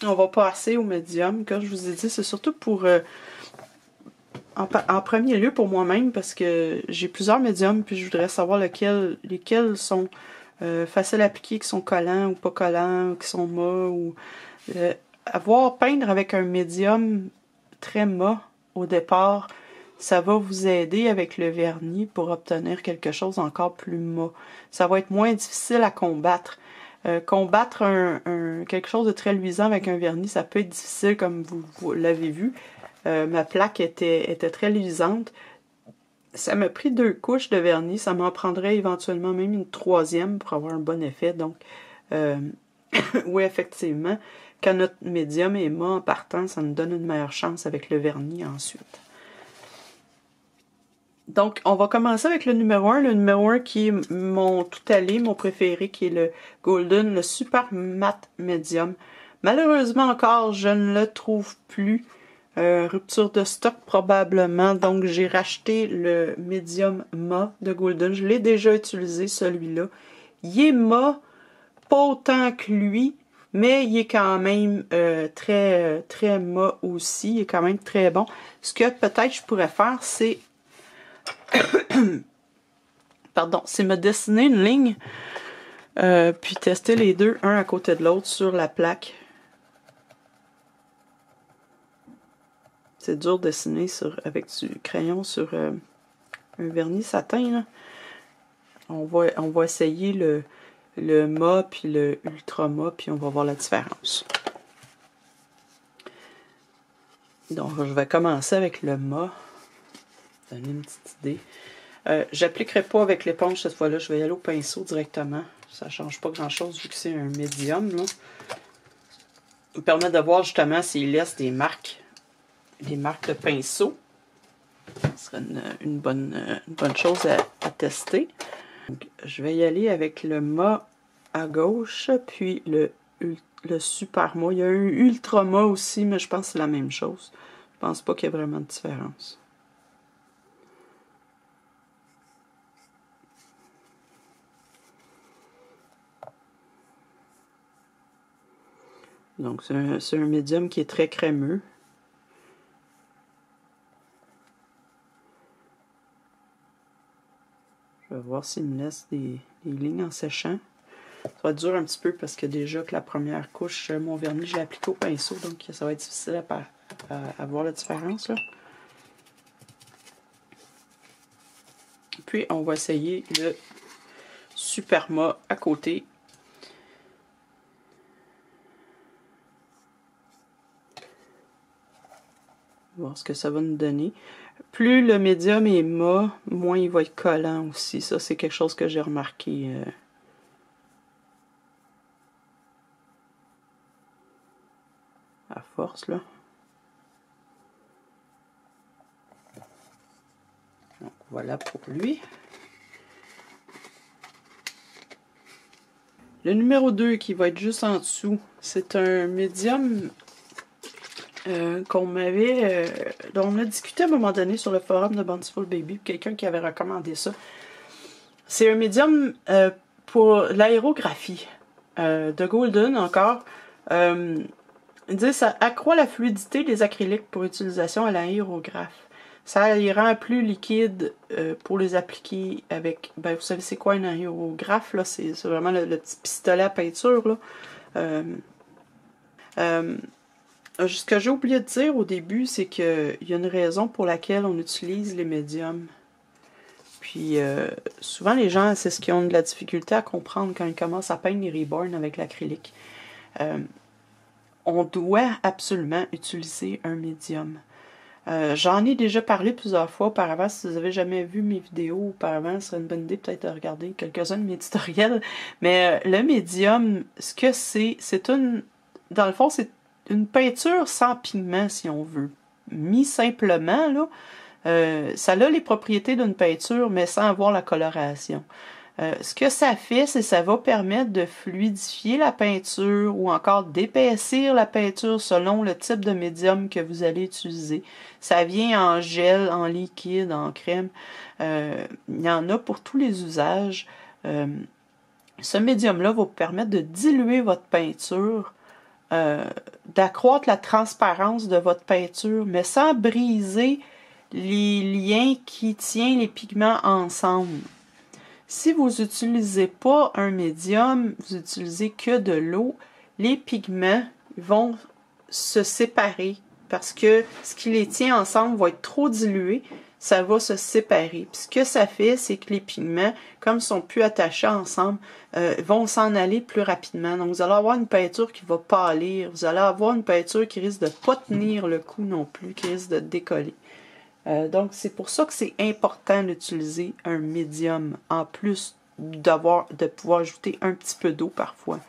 on va passer au médium. Comme je vous ai dit, c'est surtout pour... en premier lieu pour moi-même, parce que j'ai plusieurs médiums, puis je voudrais savoir lesquels sont faciles à appliquer, qui sont collants ou pas collants, qui sont mat, ou... avoir peindre avec un médium très mat au départ, ça va vous aider avec le vernis pour obtenir quelque chose encore plus mat. Ça va être moins difficile à combattre. Combattre quelque chose de très luisant avec un vernis, ça peut être difficile comme vous l'avez vu. Ma plaque était très luisante. Ça m'a pris 2 couches de vernis. Ça m'en prendrait éventuellement même une 3e pour avoir un bon effet. Donc, oui, effectivement, quand notre médium est mat en partant, ça nous donne une meilleure chance avec le vernis ensuite. Donc, on va commencer avec le numéro 1. Le numéro 1 qui est mon tout-allé, mon préféré, qui est le Golden, le Super Matte Medium. Malheureusement encore, je ne le trouve plus. Rupture de stock probablement. Donc, j'ai racheté le Medium mat de Golden. Je l'ai déjà utilisé, celui-là. Il est mat, pas autant que lui, mais il est quand même très mat aussi. Il est quand même très bon. Ce que peut-être je pourrais faire, c'est... Pardon, c'est me dessiner une ligne, puis tester les deux, un à côté de l'autre, sur la plaque. C'est dur de dessiner avec du crayon sur un vernis satin, là. On va essayer le mat puis le ultra mat, puis on va voir la différence. Donc, je vais commencer avec le mat. Donner une petite idée. J'appliquerai pas avec l'éponge cette fois-là. Je vais y aller au pinceau directement. Ça change pas grand-chose vu que c'est un médium, là. Ça me permet de voir justement s'il laisse des marques de pinceau. Ce serait une bonne chose à tester. Donc, je vais y aller avec le mat à gauche, puis le super mat. Il y a un ultra mat aussi, mais je pense que c'est la même chose. Je pense pas qu'il y ait vraiment de différence. Donc, c'est un médium qui est très crémeux. Je vais voir s'il me laisse des lignes en séchant. Ça va être dur un petit peu parce que déjà que la première couche, mon vernis, je l'ai appliqué au pinceau, donc ça va être difficile à voir la différence, là. Puis, on va essayer le super mat à côté. Voir ce que ça va nous donner. Plus le médium est mat, moins il va être collant aussi. Ça, c'est quelque chose que j'ai remarqué. À force, là. Donc, voilà pour lui. Le numéro 2 qui va être juste en dessous, c'est un médium dont on a discuté à un moment donné sur le forum de Bountiful Baby, quelqu'un qui avait recommandé ça. C'est un médium pour l'aérographie de Golden encore. Il dit ça accroît la fluidité des acryliques pour utilisation à l'aérographe. Ça les rend plus liquides pour les appliquer avec... Ben, vous savez c'est quoi un aérographe, là? C'est vraiment le petit pistolet à peinture, là. Ce que j'ai oublié de dire au début, c'est qu'il y a une raison pour laquelle on utilise les médiums. Puis, souvent, les gens, c'est ce qu'ils ont de la difficulté à comprendre quand ils commencent à peindre les Reborn avec l'acrylique. On doit absolument utiliser un médium. J'en ai déjà parlé plusieurs fois auparavant. Si vous n'avez jamais vu mes vidéos auparavant, ce serait une bonne idée peut-être de regarder quelques-uns de mes tutoriels. Mais le médium, ce que c'est dans le fond, c'est une peinture sans pigment, si on veut. Mis simplement, là, ça a les propriétés d'une peinture, mais sans avoir la coloration. Ce que ça fait, c'est que ça va permettre de fluidifier la peinture ou encore d'épaissir la peinture selon le type de médium que vous allez utiliser. Ça vient en gel, en liquide, en crème. Il y en a pour tous les usages. Ce médium-là va vous permettre de diluer votre peinture d'accroître la transparence de votre peinture, mais sans briser les liens qui tiennent les pigments ensemble. Si vous n'utilisez pas un médium, vous utilisez que de l'eau, les pigments vont se séparer parce que ce qui les tient ensemble va être trop dilué, ça va se séparer. Puis ce que ça fait, c'est que les pigments, comme ils sont plus attachés ensemble, vont s'en aller plus rapidement. Donc vous allez avoir une peinture qui va pâlir, vous allez avoir une peinture qui risque de ne pas tenir le coup non plus, qui risque de décoller. Donc c'est pour ça que c'est important d'utiliser un médium, en plus de pouvoir ajouter un petit peu d'eau parfois.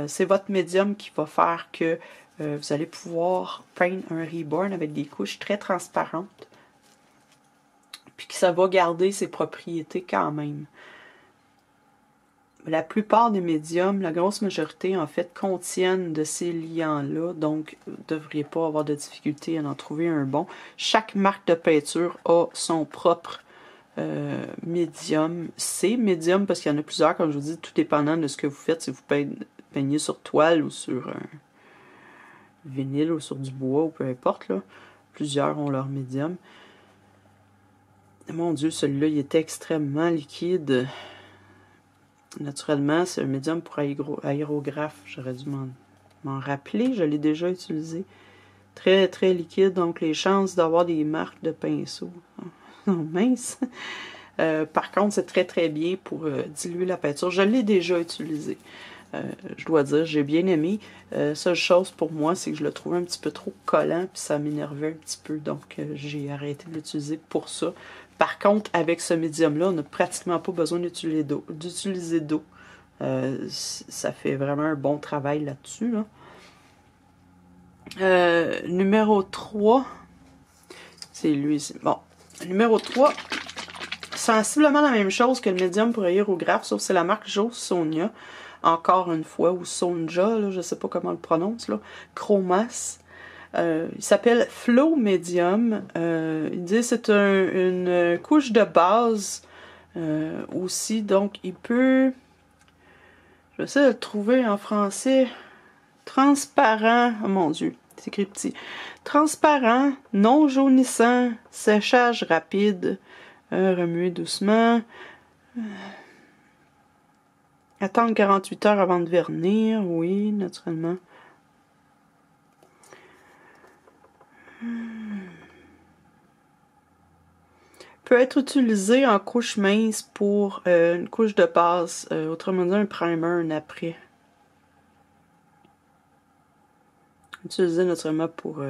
C'est votre médium qui va faire que vous allez pouvoir peindre un Reborn avec des couches très transparentes, puis que ça va garder ses propriétés quand même. La plupart des médiums, la grosse majorité en fait, contiennent de ces liants-là, donc vous ne devriez pas avoir de difficulté à en trouver un bon. Chaque marque de peinture a son propre médium. C'est médium parce qu'il y en a plusieurs, comme je vous dis, tout dépendant de ce que vous faites, si vous peignez sur toile ou sur un vinyle ou sur du bois ou peu importe, là. Plusieurs ont leur médium. Mon Dieu, celui-là, il était extrêmement liquide. Naturellement, c'est un médium pour aérographe. J'aurais dû m'en rappeler. Je l'ai déjà utilisé. Très, très liquide. Donc, les chances d'avoir des marques de pinceau sont minces. Par contre, c'est très, très bien pour diluer la peinture. Je l'ai déjà utilisé. Je dois dire, j'ai bien aimé. Seule chose pour moi, c'est que je le trouvais un petit peu trop collant, puis ça m'énervait un petit peu. Donc, j'ai arrêté de l'utiliser pour ça. Par contre, avec ce médium-là, on n'a pratiquement pas besoin d'utiliser d'eau. Ça fait vraiment un bon travail là-dessus. Numéro 3, c'est lui ici. Bon, numéro 3, sensiblement la même chose que le médium pour aérographe, sauf que c'est la marque Jo Sonia, encore une fois, ou Sonja, là, je ne sais pas comment on le prononce, là, Chromas. Il s'appelle Flow Medium. Il dit que c'est une couche de base aussi, donc il peut, je vais essayer de le trouver en français, transparent, oh mon Dieu, c'est écrit petit, transparent, non jaunissant, séchage rapide, remuer doucement, attendre 48 heures avant de vernir, oui, naturellement. Peut être utilisé en couche mince pour une couche de base, autrement dit un primer, un après. Utilisé naturellement pour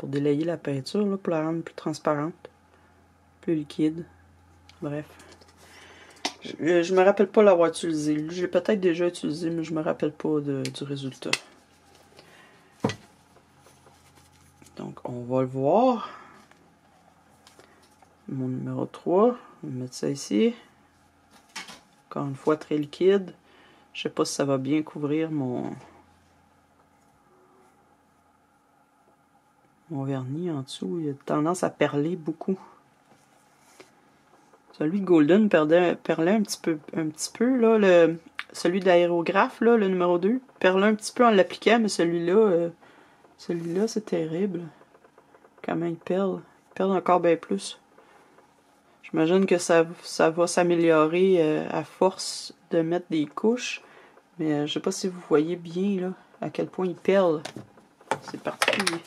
délayer la peinture, là, pour la rendre plus transparente, plus liquide. Bref. Je me rappelle pas l'avoir utilisé. Je l'ai peut-être déjà utilisé, mais je me rappelle pas du résultat. Donc, on va le voir. Mon numéro 3. On va mettre ça ici. Encore une fois, très liquide. Je sais pas si ça va bien couvrir mon vernis en dessous. Il a tendance à perler beaucoup. Celui de Golden perlait un petit peu là, celui de l'aérographe, là, le numéro 2, perlait un petit peu en l'appliquant, mais celui-là, c'est terrible. Comment il perle? Il perle encore bien plus. J'imagine que ça va s'améliorer à force de mettre des couches, mais je sais pas si vous voyez bien là, à quel point il perle. C'est particulier.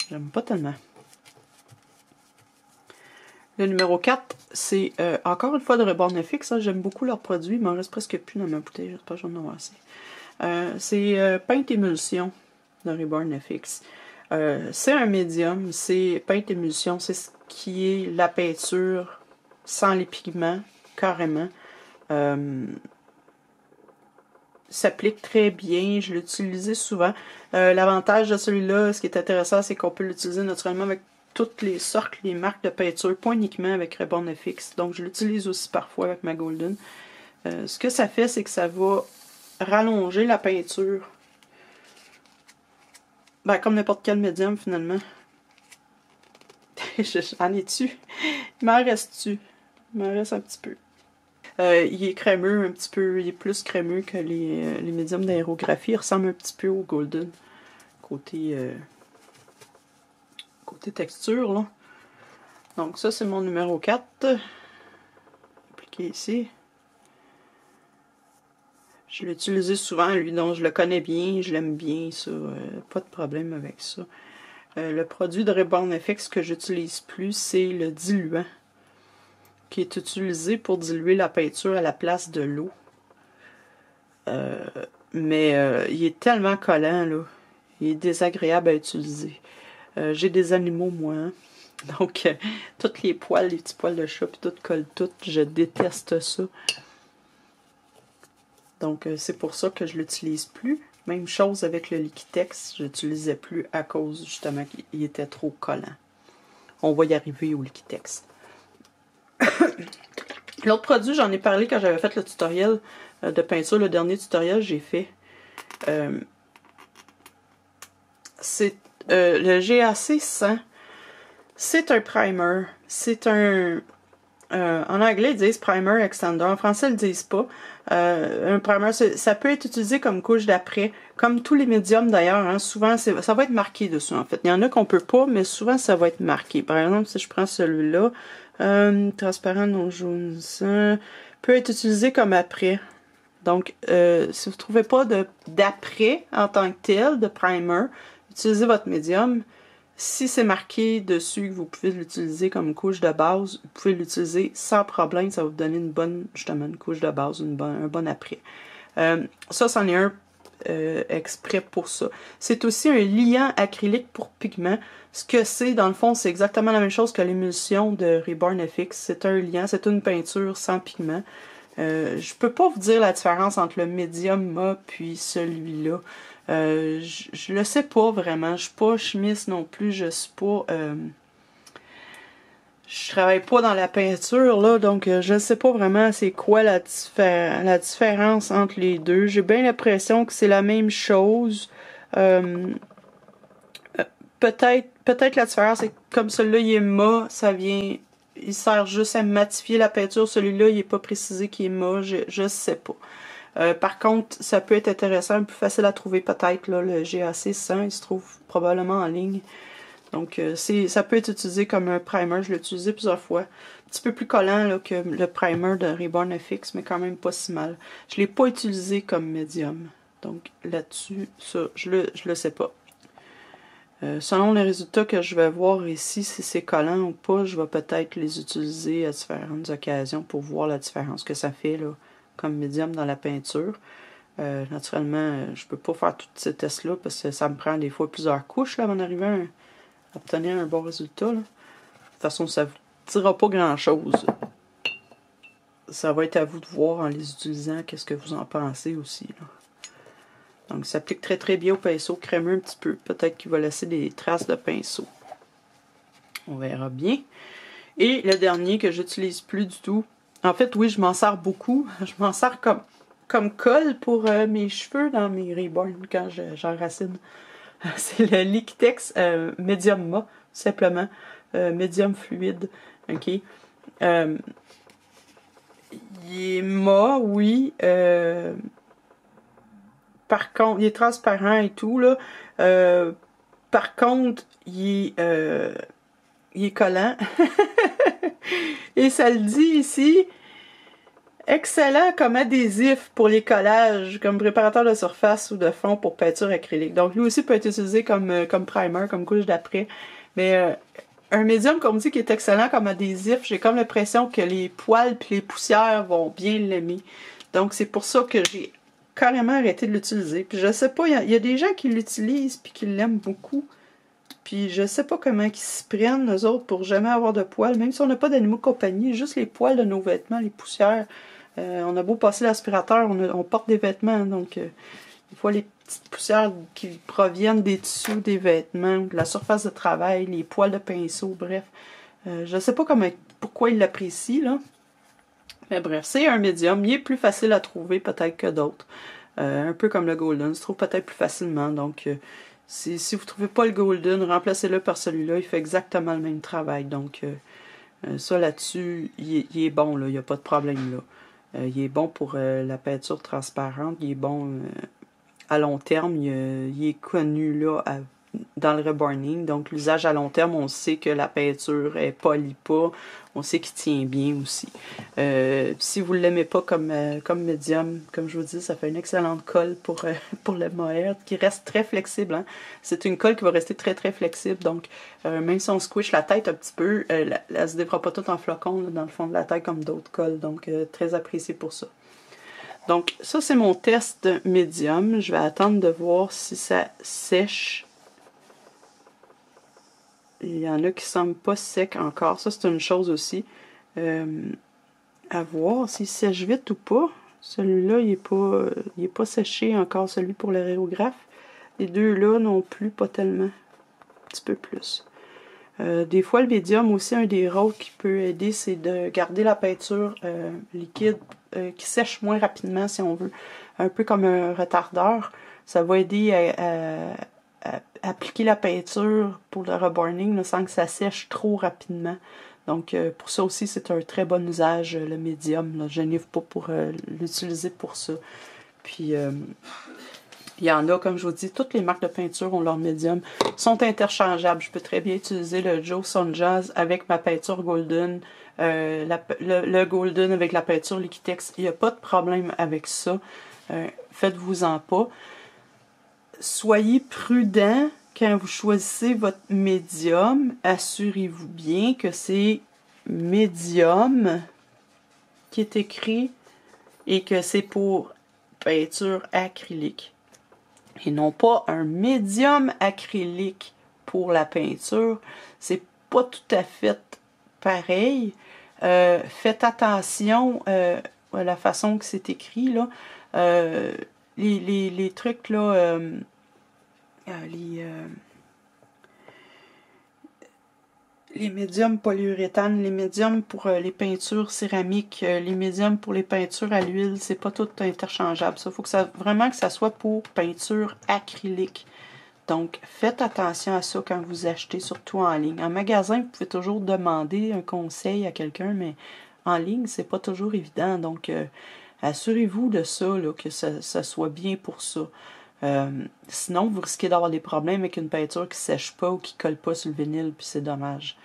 J'aime pas tellement. Le numéro 4, c'est encore une fois de Reborn FX. J'aime beaucoup leurs produits. Il m'en reste presque plus dans ma bouteille. J'espère que j'en ai avoir assez. C'est Peinte Émulsion de Reborn FX. C'est un médium. C'est Peinte Émulsion. C'est ce qui est la peinture sans les pigments, carrément. S'applique très bien. Je l'ai utilisé souvent. L'avantage de celui-là, ce qui est intéressant, c'est qu'on peut l'utiliser naturellement avec toutes les sortes, les marques de peinture, pas uniquement avec Reborn FX. Donc, je l'utilise aussi parfois avec ma Golden. Ce que ça fait, c'est que ça va rallonger la peinture. Ben, comme n'importe quel médium, finalement. J'en ai-tu? Il m'en reste-tu? Il m'en reste un petit peu. Il est crémeux un petit peu, il est plus crémeux que les médiums d'aérographie. Il ressemble un petit peu au Golden, côté texture, là. Donc ça, c'est mon numéro 4. Appliqué ici. Je l'ai utilisé souvent, lui, donc je le connais bien, je l'aime bien, ça. Pas de problème avec ça. Le produit de Reborn FX que j'utilise plus, c'est le diluant, qui est utilisé pour diluer la peinture à la place de l'eau. Mais il est tellement collant, là. Il est désagréable à utiliser. J'ai des animaux, moi, hein? Donc, tous les poils, les petits poils de chat, puis tout colle tout. Je déteste ça. Donc, c'est pour ça que je l'utilise plus. Même chose avec le Liquitex. Je l'utilisais plus à cause, justement, qu'il était trop collant. On va y arriver au Liquitex. L'autre produit, j'en ai parlé quand j'avais fait le tutoriel de peinture. Le dernier tutoriel, j'ai fait. C'est le GAC 100. C'est un primer. C'est un... en anglais, ils disent primer extender. En français, ils le disent pas. Un primer, ça peut être utilisé comme couche d'après. Comme tous les médiums d'ailleurs, hein, souvent, ça va être marqué dessus, en fait. Il y en a qu'on peut pas, mais souvent, ça va être marqué. Par exemple, si je prends celui-là, transparent non jaune, ça peut être utilisé comme après. Donc, si vous ne trouvez pas d'après en tant que tel, de primer, utilisez votre médium. Si c'est marqué dessus que vous pouvez l'utiliser comme couche de base, vous pouvez l'utiliser sans problème. Ça va vous donner une bonne, justement, une couche de base, un bon après. Ça, c'en est un exprès pour ça. C'est aussi un liant acrylique pour pigment. Ce que c'est, dans le fond, c'est exactement la même chose que l'émulsion de Reborn FX. C'est un liant, c'est une peinture sans pigment. Je peux pas vous dire la différence entre le médium mat puis celui-là. Je le sais pas vraiment. Je suis pas chimiste non plus. Je suis pas... je travaille pas dans la peinture, là, donc je sais pas vraiment c'est quoi la différence entre les deux. J'ai bien l'impression que c'est la même chose. Peut-être la différence, c'est que comme celui-là, il est mat, ça vient... Il sert juste à matifier la peinture. Celui-là, il n'est pas précisé qu'il est mat. Je sais pas. Par contre, ça peut être intéressant, plus facile à trouver peut-être. Le GAC 100, il se trouve probablement en ligne. Donc, ça peut être utilisé comme un primer. Je l'ai utilisé plusieurs fois. Un petit peu plus collant là, que le primer de Reborn FX, mais quand même pas si mal. Je ne l'ai pas utilisé comme médium. Donc, là-dessus, ça, je le sais pas. Selon les résultats que je vais voir ici, si c'est collant ou pas, je vais peut-être les utiliser à différentes occasions pour voir la différence que ça fait là, comme médium dans la peinture. Naturellement, je peux pas faire tous ces tests-là parce que ça me prend des fois plusieurs couches là, avant d'arriver à obtenir un bon résultat. Là. De toute façon, ça ne vous dira pas grand-chose. Ça va être à vous de voir en les utilisant qu'est-ce que vous en pensez aussi. Là. Donc, ça s'applique très très bien au pinceau, crémeux un petit peu. Peut-être qu'il va laisser des traces de pinceau. On verra bien. Et le dernier que j'utilise plus du tout. En fait, oui, je m'en sers beaucoup. Je m'en sers comme colle pour mes cheveux dans mes Reborn quand j'enracine. C'est le Liquitex Medium mat, simplement. Medium fluide. OK. Il est mat, oui. Par contre, il est transparent et tout, là. Par contre, il est collant. Et ça le dit ici. Excellent comme adhésif pour les collages, comme préparateur de surface ou de fond pour peinture acrylique. Donc, lui aussi peut être utilisé comme primer, comme couche d'après. Mais un médium, comme dit, qui est excellent comme adhésif, j'ai comme l'impression que les poils et les poussières vont bien l'aimer. Donc, c'est pour ça que j'ai carrément arrêté de l'utiliser. Puis je sais pas, il y a des gens qui l'utilisent puis qui l'aiment beaucoup. Puis je sais pas comment ils s'y prennent, eux autres, pour jamais avoir de poils. Même si on n'a pas d'animaux de compagnie, juste les poils de nos vêtements, les poussières. On a beau passer l'aspirateur, on porte des vêtements, donc des fois les petites poussières qui proviennent des tissus des vêtements, de la surface de travail, les poils de pinceau, bref. Je sais pas pourquoi ils l'apprécient, là. Mais bref, c'est un médium. Il est plus facile à trouver peut-être que d'autres. Un peu comme le Golden, se trouve peut-être plus facilement. Donc, si vous ne trouvez pas le Golden, remplacez-le par celui-là. Il fait exactement le même travail. Donc, ça là-dessus, il est bon. Il n'y a pas de problème là. Il est bon pour la peinture transparente, il est bon à long terme, il est connu là dans le reborning. Donc l'usage à long terme, on sait que la peinture est polie pas, on sait qu'il tient bien aussi. Si vous ne l'aimez pas comme médium, comme je vous dis, ça fait une excellente colle pour le mohair qui reste très flexible. Hein. C'est une colle qui va rester très très flexible. Donc même si on squish la tête un petit peu, elle ne se défera pas toute en flocons là, dans le fond de la tête comme d'autres colles. Donc très apprécié pour ça. Donc ça c'est mon test médium. Je vais attendre de voir si ça sèche. Il y en a qui ne semblent pas secs encore. Ça, c'est une chose aussi. À voir s'il sèche vite ou pas. Celui-là, il est pas séché encore, celui pour l'aérographe. Les deux-là non plus, pas tellement. Un petit peu plus. Des fois, le médium aussi, un des rôles qui peut aider, c'est de garder la peinture liquide qui sèche moins rapidement, si on veut. Un peu comme un retardeur. Ça va aider à appliquer la peinture pour le reborning là, sans que ça sèche trop rapidement. Donc pour ça aussi, c'est un très bon usage, le médium. Là. Je n'arrive pas pour l'utiliser pour ça. Puis il y en a, comme je vous dis, toutes les marques de peinture ont leur médium, sont interchangeables. Je peux très bien utiliser le Joe Sun Jazz avec ma peinture Golden, le Golden avec la peinture Liquitex. Il n'y a pas de problème avec ça. Faites-vous-en pas. Soyez prudent quand vous choisissez votre médium. Assurez-vous bien que c'est médium qui est écrit et que c'est pour peinture acrylique. Et non pas un médium acrylique pour la peinture. C'est pas tout à fait pareil. Faites attention à la façon que c'est écrit, là. Les trucs, là, les médiums polyuréthane, les médiums pour les peintures céramiques, les médiums pour les peintures à l'huile, c'est pas tout interchangeable. Il faut que vraiment que ça soit pour peinture acrylique. Donc, faites attention à ça quand vous achetez, surtout en ligne. En magasin, vous pouvez toujours demander un conseil à quelqu'un, mais en ligne, c'est pas toujours évident. Donc, assurez-vous de ça, là, que ça soit bien pour ça. Sinon, vous risquez d'avoir des problèmes avec une peinture qui sèche pas ou qui colle pas sur le vinyle, puis c'est dommage.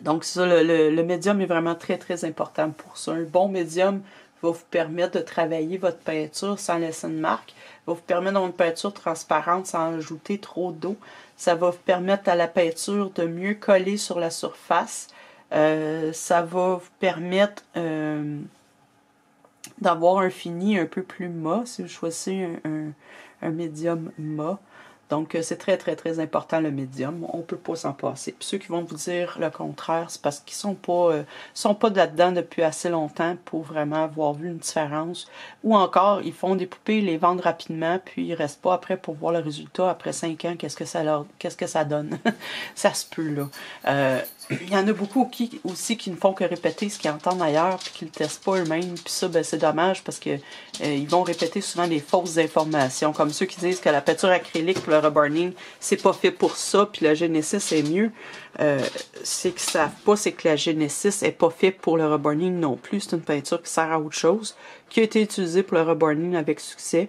Donc ça, le médium est vraiment très très important pour ça. Un bon médium va vous permettre de travailler votre peinture sans laisser une marque, va vous permettre d'avoir une peinture transparente sans ajouter trop d'eau. Ça va vous permettre à la peinture de mieux coller sur la surface. Ça va vous permettre d'avoir un fini un peu plus mat si vous choisissez un médium mat. Donc, c'est très, très, très important le médium. On ne peut pas s'en passer. Puis ceux qui vont vous dire le contraire, c'est parce qu'ils sont pas là-dedans depuis assez longtemps pour vraiment avoir vu une différence. Ou encore, ils font des poupées, ils les vendent rapidement, puis ils restent pas après pour voir le résultat. Après 5 ans, qu'est-ce que ça donne? Ça se peut, là. Il y en a beaucoup aussi qui ne font que répéter ce qu'ils entendent ailleurs puis qui ne le testent pas eux-mêmes. Puis ça, ben, c'est dommage parce que ils vont répéter souvent des fausses informations. Comme ceux qui disent que la peinture acrylique pour le reburning, c'est pas fait pour ça, puis la Genesis est mieux. C'est qu'ils savent pas, c'est que la Genesis est pas fait pour le reburning non plus. C'est une peinture qui sert à autre chose, qui a été utilisée pour le reburning avec succès.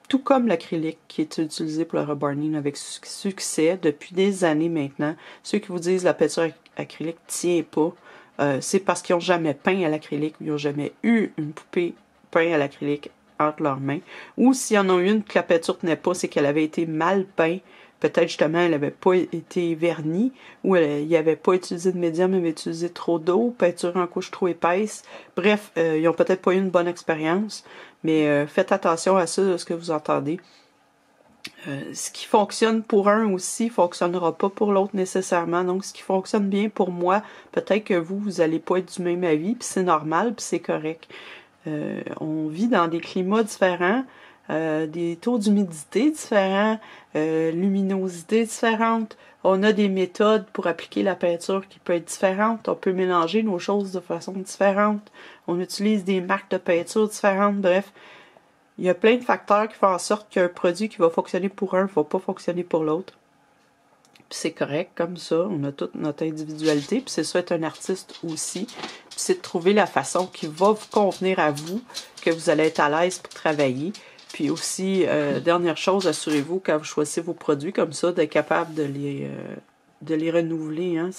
Tout comme l'acrylique qui est utilisé pour le reburning avec succès depuis des années maintenant. Ceux qui vous disent la peinture acrylique tient pas, c'est parce qu'ils n'ont jamais peint à l'acrylique, ils n'ont jamais eu une poupée peinte à l'acrylique entre leurs mains. Ou s'il y en a une que la peinture tenait pas, c'est qu'elle avait été mal peinte. Peut-être justement elle n'avait pas été vernie, ou il n'y avait pas utilisé de médium, il avait utilisé trop d'eau, peinture en couche trop épaisse. Bref, ils n'ont peut-être pas eu une bonne expérience, mais faites attention à ça, de ce que vous entendez. Ce qui fonctionne pour un aussi fonctionnera pas pour l'autre nécessairement. Donc, ce qui fonctionne bien pour moi, peut-être que vous n'allez pas être du même avis, puis c'est normal, puis c'est correct. On vit dans des climats différents, des taux d'humidité différents, luminosité différente. On a des méthodes pour appliquer la peinture qui peut être différente. On peut mélanger nos choses de façon différente. On utilise des marques de peinture différentes. Bref, il y a plein de facteurs qui font en sorte qu'un produit qui va fonctionner pour un ne va pas fonctionner pour l'autre. Puis c'est correct comme ça, on a toute notre individualité, puis c'est ça être un artiste aussi. Puis c'est de trouver la façon qui va vous convenir à vous, que vous allez être à l'aise pour travailler. Puis aussi, dernière chose, assurez-vous quand vous choisissez vos produits comme ça, d'être capable de les renouveler. Hein.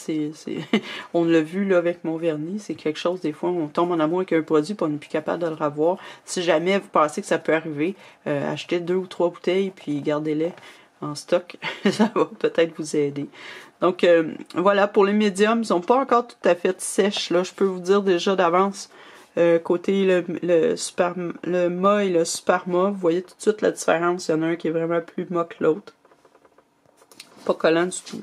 On l'a vu là avec mon vernis, c'est quelque chose, des fois, on tombe en amour avec un produit et on n'est plus capable de le revoir. Si jamais vous pensez que ça peut arriver, achetez 2 ou 3 bouteilles puis gardez-les en stock. Ça va peut-être vous aider. Donc, voilà, pour les médiums, ils sont pas encore tout à fait sèches. Là, je peux vous dire déjà d'avance, côté le mat et le super mat, vous voyez tout de suite la différence. Il y en a un qui est vraiment plus mat que l'autre. Pas collant du tout.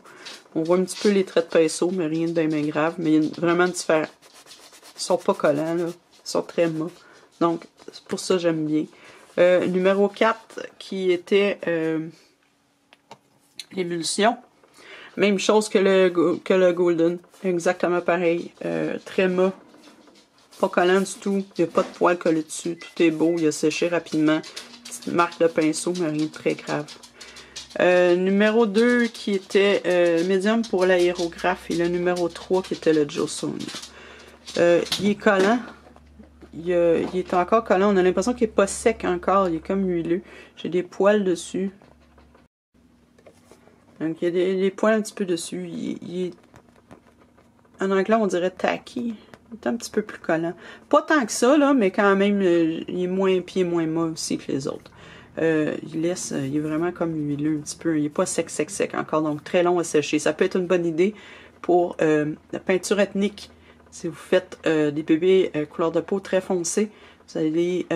On voit un petit peu les traits de pinceau, mais rien de bien grave. Mais il y a vraiment différent. Ils sont pas collants, là. Ils sont très mat. Donc, c'est pour ça que j'aime bien. Numéro 4, qui était l'émulsion. Même chose que le Golden. Exactement pareil. Très mat. Pas collant du tout. Il n'y a pas de poils collés dessus. Tout est beau. Il a séché rapidement. Petite marque de pinceau, mais rien de très grave. Numéro 2 qui était médium pour l'aérographe et le numéro 3 qui était le Joe Sonia. Il est collant. Il est encore collant. On a l'impression qu'il n'est pas sec encore. Il est comme huileux. J'ai des poils dessus. Donc il y a des poils un petit peu dessus. Il est... En anglais on dirait tacky. Il est un petit peu plus collant. Pas tant que ça, là, mais quand même, il est moins pied, moins mat aussi que les autres. Il est vraiment comme huileux un petit peu. Il n'est pas sec encore, donc très long à sécher. Ça peut être une bonne idée pour la peinture ethnique. Si vous faites des bébés couleur de peau très foncée, vous allez,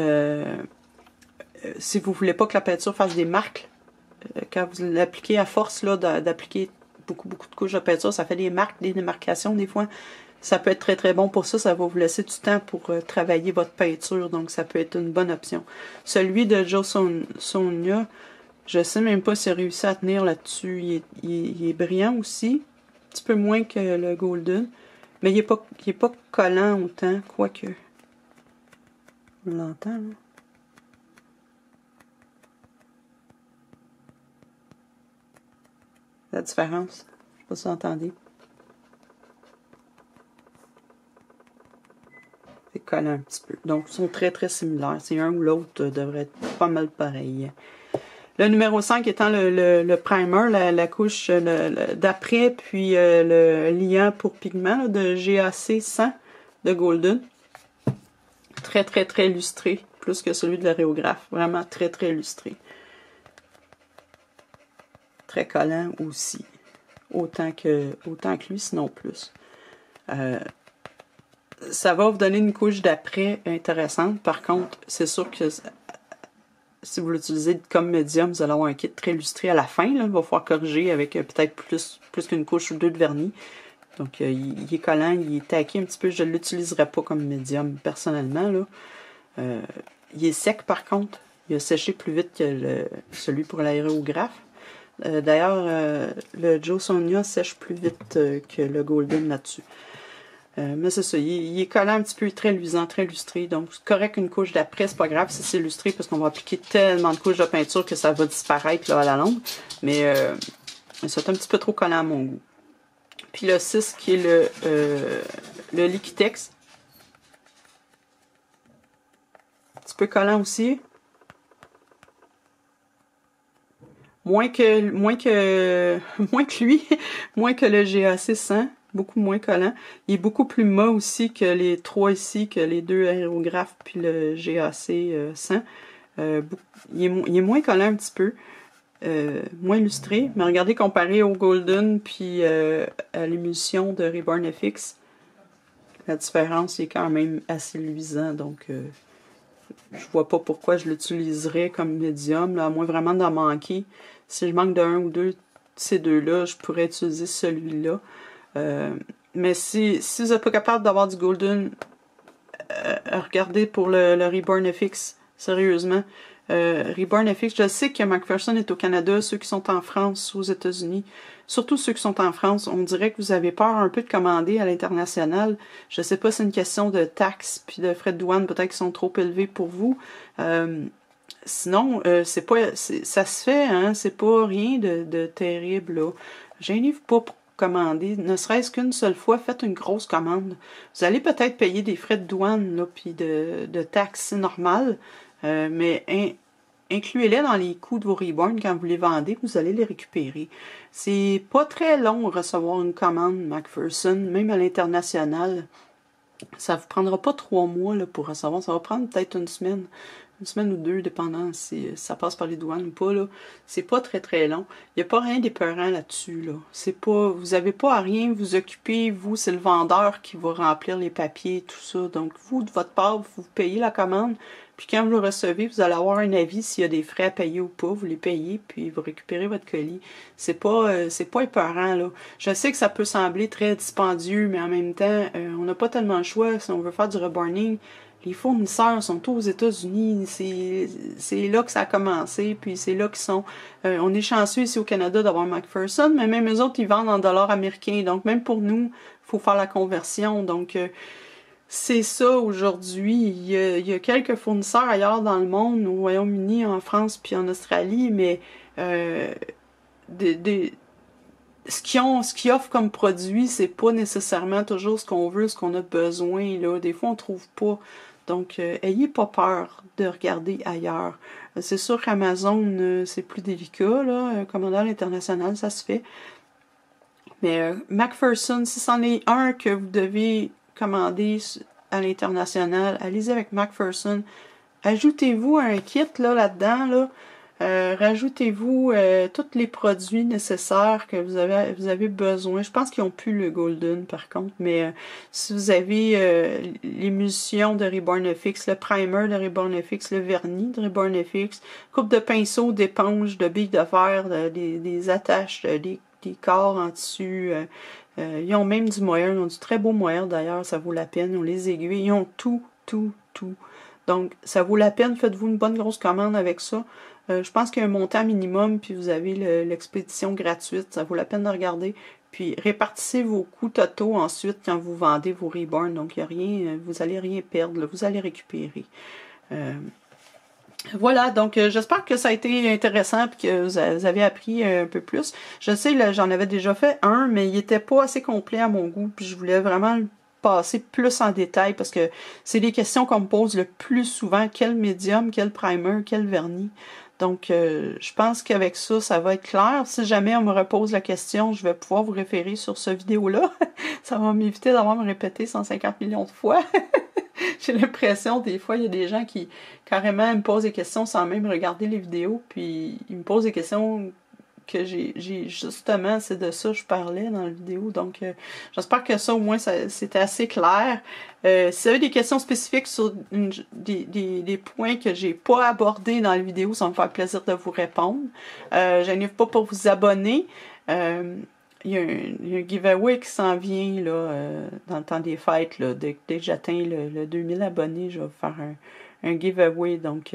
si vous voulez pas que la peinture fasse des marques, quand vous l'appliquez à force d'appliquer beaucoup de couches de peinture, ça fait des marques, des démarcations des fois. Ça peut être très très bon pour ça. Ça va vous laisser du temps pour travailler votre peinture. Donc ça peut être une bonne option. Celui de Joe Sonia, je sais même pas s'il a réussi à tenir là-dessus. Il est brillant aussi. Un petit peu moins que le Golden. Mais il est pas collant autant. Quoique. On l'entend là. La différence. Je sais pas si vous entendez. Collant un petit peu. Donc, ils sont très, très similaires. C'est un ou l'autre devrait être pas mal pareil. Le numéro 5 étant le primer, la couche d'après, puis le liant pour pigment là, de GAC 100 de Golden. Très, très, très lustré. Plus que celui de l'aérographe. Vraiment très, très lustré. Très collant aussi. Autant que lui, sinon plus. Ça va vous donner une couche d'après intéressante. Par contre, c'est sûr que si vous l'utilisez comme médium, vous allez avoir un kit très lustré à la fin. Là. Il va falloir corriger avec peut-être plus qu'une couche ou deux de vernis. Donc, il est collant, il est taqué un petit peu. Je ne l'utiliserai pas comme médium personnellement. Là. Il est sec par contre. Il a séché plus vite que celui pour l'aérographe. D'ailleurs, le Joe Sonia sèche plus vite que le Golden là-dessus. Mais c'est ça, il est collant un petit peu, très luisant, très lustré. Donc, c'est correct une couche d'après, c'est pas grave si c'est lustré parce qu'on va appliquer tellement de couches de peinture que ça va disparaître là, à la longue. Mais c'est un petit peu trop collant à mon goût. Puis le 6 qui est le Liquitex. Un petit peu collant aussi. Moins que lui, moins que le GAC 100. Beaucoup moins collant. Il est beaucoup plus mat aussi que les 3 ici, que les 2 aérographes puis le GAC 100. Il est moins collant un petit peu. Moins illustré. Mais regardez, comparé au Golden puis à l'émulsion de Reborn FX, la différence est quand même assez luisant. Donc, je vois pas pourquoi je l'utiliserais comme médium, là, à moins vraiment d'en manquer. Si je manque d'un ou deux de ces deux-là, je pourrais utiliser celui-là. Mais si vous n'êtes pas capable d'avoir du Golden, regardez pour le Reborn FX, sérieusement. Reborn FX, je sais que McPherson est au Canada, ceux qui sont en France, aux États-Unis, surtout ceux qui sont en France, on dirait que vous avez peur un peu de commander à l'international. Je sais pas si c'est une question de taxes puis de frais de douane, peut-être qu'ils sont trop élevés pour vous. Sinon, ça se fait, hein, c'est pas rien de terrible, là. gênez-vous pas pour commander, ne serait-ce qu'une seule fois, faites une grosse commande. Vous allez peut-être payer des frais de douane, là, puis de taxes normales, mais incluez-les dans les coûts de vos reborns quand vous les vendez, vous allez les récupérer. C'est pas très long recevoir une commande McPherson, même à l'international. Ça vous prendra pas 3 mois là, pour recevoir, ça va prendre peut-être une semaine ou deux, dépendant si ça passe par les douanes ou pas, là. C'est pas très très long. Il n'y a pas rien d'épeurant là-dessus, là. C'est pas, vous avez pas à rien vous occuper, vous, c'est le vendeur qui va remplir les papiers, tout ça. Donc, vous, de votre part, vous payez la commande, puis quand vous le recevez, vous allez avoir un avis s'il y a des frais à payer ou pas, vous les payez, puis vous récupérez votre colis. C'est pas épeurant, là. Je sais que ça peut sembler très dispendieux, mais en même temps, on n'a pas tellement le choix si on veut faire du reborning. Les fournisseurs sont aux États-Unis, c'est là que ça a commencé, puis c'est là qu'ils sont. On est chanceux ici au Canada d'avoir McPherson, mais même eux autres, ils vendent en dollars américains. Donc même pour nous, il faut faire la conversion. Donc c'est ça aujourd'hui. Il y a quelques fournisseurs ailleurs dans le monde, au Royaume-Uni, en France, puis en Australie, mais ce qu'ils offrent comme produit, c'est pas nécessairement toujours ce qu'on veut, ce qu'on a besoin, là. Des fois, on trouve pas. Donc, ayez pas peur de regarder ailleurs. C'est sûr qu'Amazon, c'est plus délicat, là. Commander à l'international, ça se fait. Mais McPherson, si c'en est un que vous devez commander à l'international, allez-y avec McPherson. Ajoutez-vous un kit là-dedans, là. Rajoutez-vous tous les produits nécessaires que vous avez besoin. Je pense qu'ils n'ont plus le Golden par contre, mais si vous avez l'émulsion de Reborn FX, le primer de Reborn FX, le vernis de Reborn FX, coupe de pinceau, d'éponge, de billes de verre, des attaches, des corps en tissu. Ils ont même du mohair, ils ont du très beau mohair d'ailleurs, ça vaut la peine. Ils ont les aiguilles, ils ont tout. Donc, ça vaut la peine, faites-vous une bonne grosse commande avec ça. Je pense qu'il y a un montant minimum, puis vous avez l'expédition gratuite. Ça vaut la peine de regarder. Puis répartissez vos coûts totaux ensuite quand vous vendez vos reborns. Donc, il y a rien, vous allez rien perdre, là, vous allez récupérer. Voilà, donc j'espère que ça a été intéressant et que vous avez appris un peu plus. Je sais, là, j'en avais déjà fait un, mais il était pas assez complet à mon goût, puis je voulais vraiment le passer plus en détail parce que c'est des questions qu'on me pose le plus souvent. Quel médium, quel primer, quel vernis? Donc, je pense qu'avec ça, ça va être clair. Si jamais on me repose la question, je vais pouvoir vous référer sur ce vidéo-là. Ça va m'éviter d'avoir à me répéter 150 millions de fois. J'ai l'impression, des fois, il y a des gens qui, carrément, me posent des questions sans même regarder les vidéos, puis ils me posent des questions que j'ai justement, c'est de ça que je parlais dans la vidéo. Donc, j'espère que ça, au moins, c'était assez clair. Si vous avez des questions spécifiques sur des points que j'ai pas abordés dans la vidéo, ça va me faire plaisir de vous répondre. Gênez-vous pas pour vous abonner. Il y a un giveaway qui s'en vient là, dans le temps des fêtes. Là. Dès que j'atteins le 2000 abonnés, je vais vous faire un giveaway. Donc,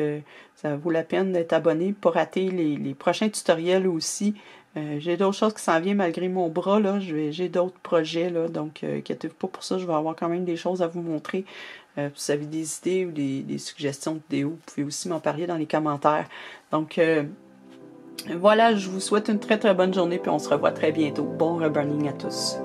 ça vaut la peine d'être abonné pour rater les prochains tutoriels aussi. J'ai d'autres choses qui s'en viennent malgré mon bras. Là. J'ai d'autres projets. Là, donc, inquiétez-vous pas pour ça. Je vais avoir quand même des choses à vous montrer. Si vous avez des idées ou des suggestions de vidéos, vous pouvez aussi m'en parler dans les commentaires. Donc, voilà, je vous souhaite une très très bonne journée puis on se revoit très bientôt. Bon reburning à tous.